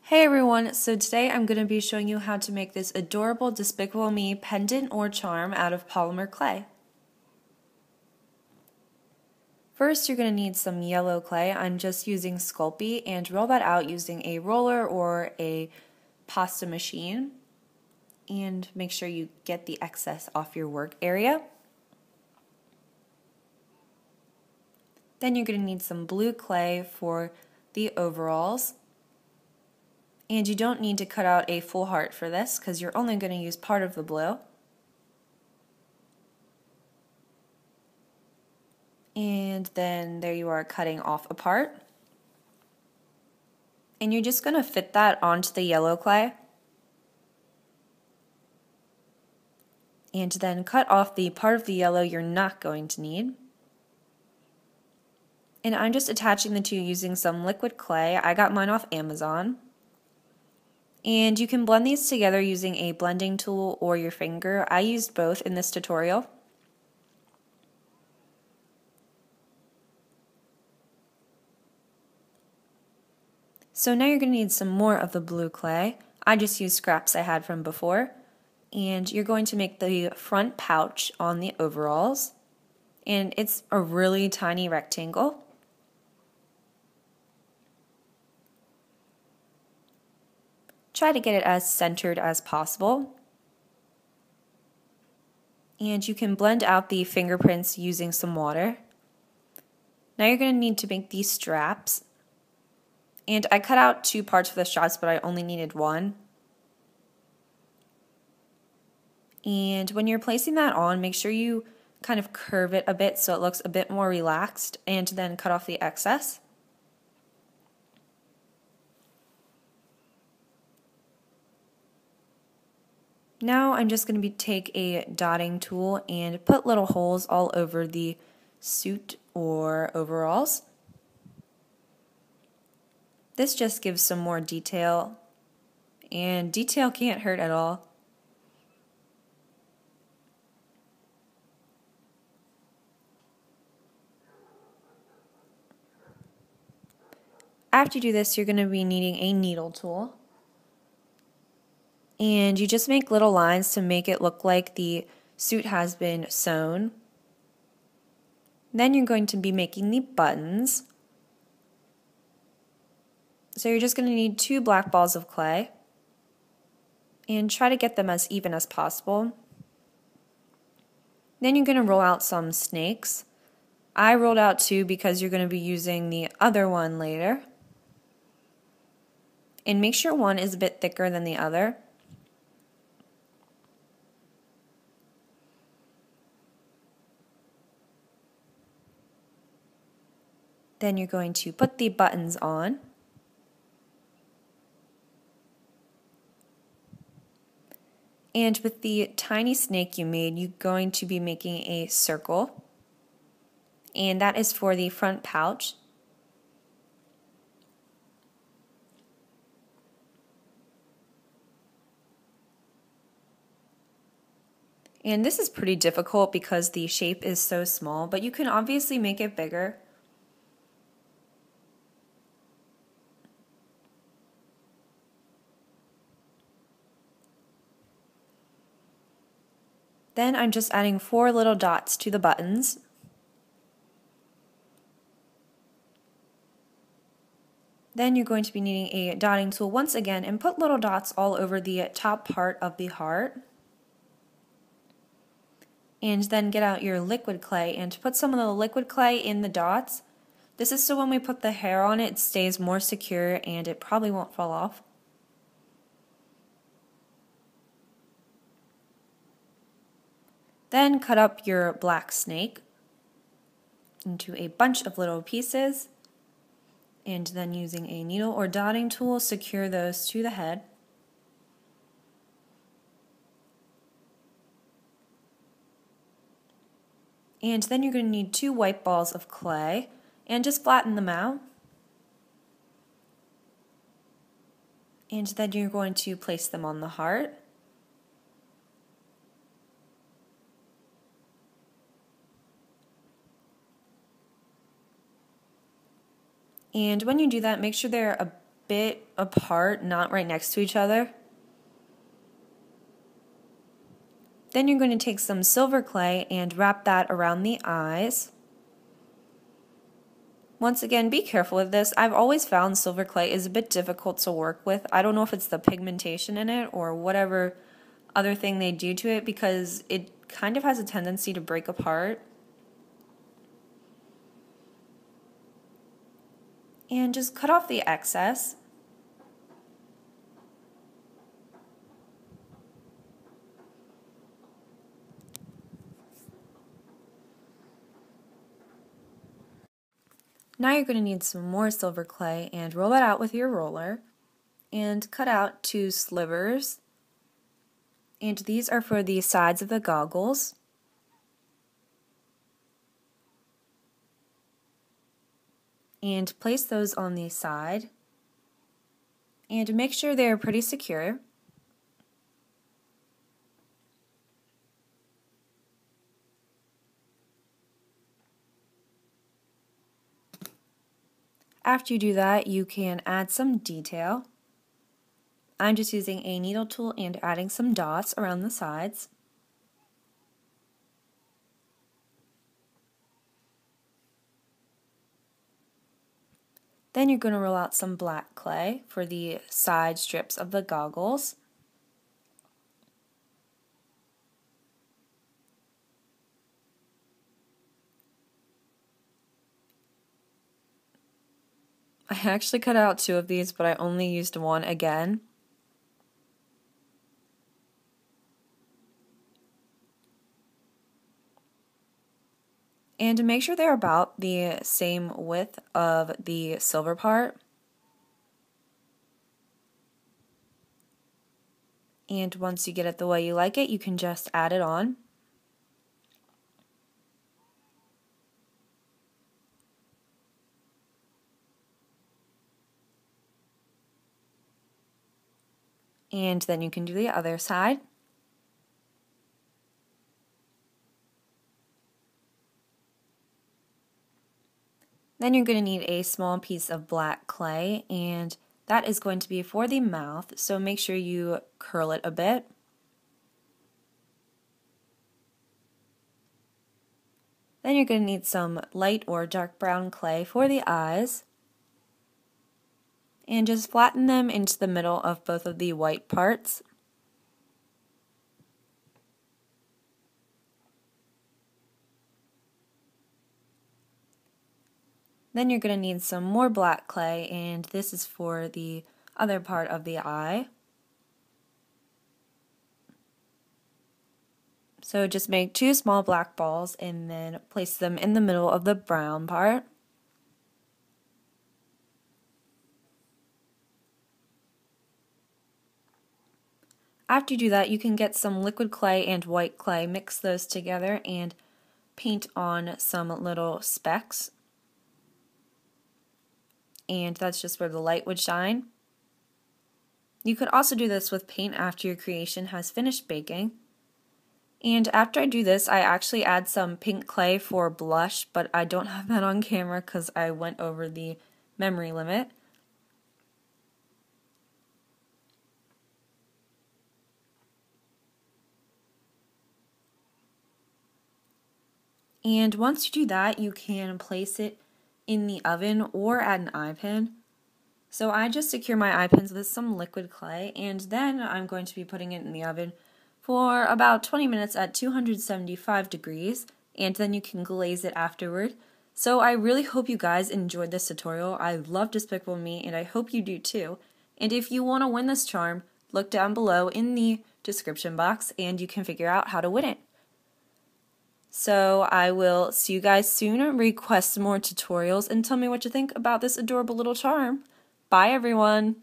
Hey everyone, so today I'm going to be showing you how to make this adorable Despicable Me pendant or charm out of polymer clay. First you're going to need some yellow clay. I'm just using Sculpey, and roll that out using a roller or a pasta machine. And make sure you get the excess off your work area. Then you're going to need some blue clay for the overalls. And you don't need to cut out a full heart for this because you're only going to use part of the blue. And then there you are cutting off a part. And you're just going to fit that onto the yellow clay. And then cut off the part of the yellow you're not going to need. And I'm just attaching the two using some liquid clay. I got mine off Amazon. And you can blend these together using a blending tool or your finger. I used both in this tutorial. So now you're going to need some more of the blue clay. I just used scraps I had from before. And you're going to make the front pouch on the overalls. And it's a really tiny rectangle. Try to get it as centered as possible. And you can blend out the fingerprints using some water. Now you're going to need to make these straps. And I cut out two parts of the straps, but I only needed one. And when you're placing that on, make sure you kind of curve it a bit so it looks a bit more relaxed, and then cut off the excess. Now I'm just going to take a dotting tool and put little holes all over the suit or overalls. This just gives some more detail, and detail can't hurt at all. After you do this, you're going to be needing a needle tool. And you just make little lines to make it look like the suit has been sewn. Then you're going to be making the buttons. So you're just going to need 2 black balls of clay. And try to get them as even as possible. Then you're going to roll out some snakes. I rolled out 2 because you're going to be using the other one later. And make sure one is a bit thicker than the other. Then you're going to put the buttons on. And with the tiny snake you made, you're going to be making a circle. And that is for the front pouch. And this is pretty difficult because the shape is so small, but you can obviously make it bigger. Then I'm just adding 4 little dots to the buttons. Then you're going to be needing a dotting tool once again and put little dots all over the top part of the heart. And then get out your liquid clay and put some of the liquid clay in the dots. This is so when we put the hair on it, it stays more secure and it probably won't fall off. Then cut up your black snake into a bunch of little pieces, and then using a needle or dotting tool, secure those to the head. And then you're going to need 2 white balls of clay, and just flatten them out. And then you're going to place them on the heart. And when you do that, make sure they're a bit apart, not right next to each other. Then you're going to take some silver clay and wrap that around the eyes. Once again, be careful with this. I've always found silver clay is a bit difficult to work with. I don't know if it's the pigmentation in it or whatever other thing they do to it, because it kind of has a tendency to break apart. And just cut off the excess. Now you're going to need some more silver clay and roll it out with your roller and cut out 2 slivers. And these are for the sides of the goggles. And place those on the side. And make sure they are pretty secure. After you do that, you can add some detail. I'm just using a needle tool and adding some dots around the sides. Then you're going to roll out some black clay for the side strips of the goggles. I actually cut out 2 of these, but I only used 1 again. And to make sure they're about the same width of the silver part. And once you get it the way you like it, you can just add it on. And then you can do the other side. Then you're going to need a small piece of black clay, and that is going to be for the mouth, so make sure you curl it a bit. Then you're going to need some light or dark brown clay for the eyes, and just flatten them into the middle of both of the white parts. Then you're going to need some more black clay, and this is for the other part of the eye. So just make 2 small black balls and then place them in the middle of the brown part. After you do that, you can get some liquid clay and white clay, mix those together, and paint on some little specks. And that's just where the light would shine. You could also do this with paint after your creation has finished baking. And after I do this, I actually add some pink clay for blush, but I don't have that on camera because I went over the memory limit. And once you do that, you can place it in the oven or at an eye pin. So I just secure my eye pins with some liquid clay, and then I'm going to be putting it in the oven for about 20 minutes at 275 degrees, and then you can glaze it afterward. So I really hope you guys enjoyed this tutorial. I love Despicable Me, and I hope you do too. And if you want to win this charm, look down below in the description box, and you can figure out how to win it. So I will see you guys soon. Request some more tutorials and tell me what you think about this adorable little charm. Bye everyone!